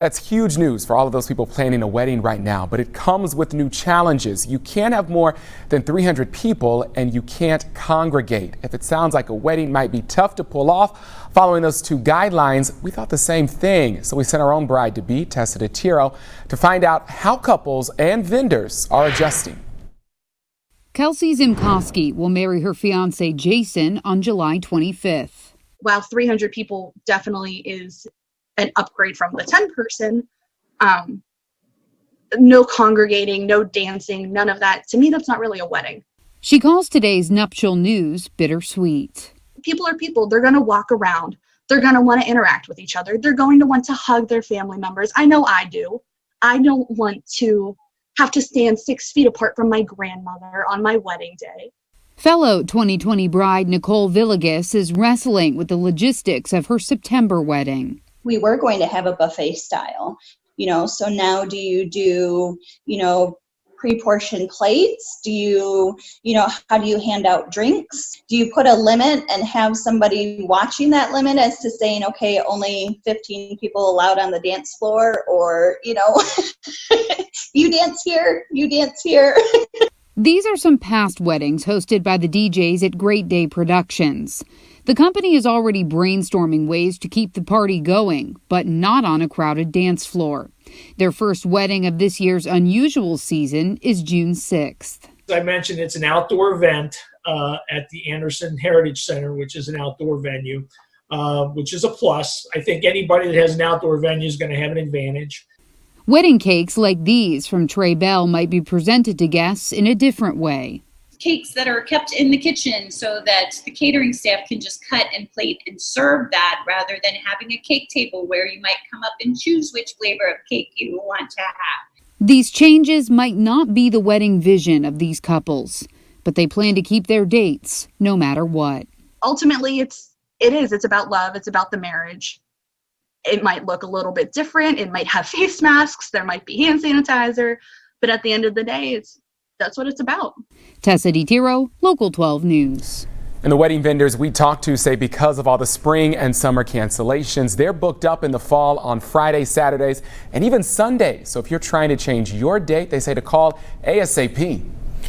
That's huge news for all of those people planning a wedding right now, but it comes with new challenges. You can't have more than 300 people and you can't congregate. If it sounds like a wedding might be tough to pull off, following those two guidelines, we thought the same thing. So we sent our own bride to be, CINCINNATI, to find out how couples and vendors are adjusting. Kelsey Zimcosky will marry her fiance Jason on July 25th. While 300 people definitely is an upgrade from the 10-person, no congregating, no dancing, none of that. To me, that's not really a wedding. She calls today's nuptial news bittersweet. People are people. They're going to walk around. They're going to want to interact with each other. They're going to want to hug their family members. I know I do. I don't want to have to stand 6 feet apart from my grandmother on my wedding day. Fellow 2020 bride Nicole Villegas is wrestling with the logistics of her September wedding. We were going to have a buffet style, so now do you do, pre-portioned plates? Do you, how do you hand out drinks? Do you put a limit and have somebody watching that limit as to saying, okay, only 15 people allowed on the dance floor, or, you dance here, you dance here. These are some past weddings hosted by the DJs at Great Day Productions. The company is already brainstorming ways to keep the party going, but not on a crowded dance floor. Their first wedding of this year's unusual season is June 6th. As I mentioned, it's an outdoor event at the Anderson Heritage Center, which is an outdoor venue, which is a plus. I think anybody that has an outdoor venue is going to have an advantage. Wedding cakes like these from Trey Bell might be presented to guests in a different way. Cakes that are kept in the kitchen so that the catering staff can just cut and plate and serve that, rather than having a cake table where you might come up and choose which flavor of cake you want to have. These changes might not be the wedding vision of these couples, but they plan to keep their dates no matter what. Ultimately, it's about love. It's about the marriage. It might look a little bit different. It might have face masks. There might be hand sanitizer. But at the end of the day, that's what it's about. Tessa DiTiro, Local 12 News. And the wedding vendors we talked to say because of all the spring and summer cancellations, they're booked up in the fall on Fridays, Saturdays, and even Sundays. So if you're trying to change your date, they say to call ASAP.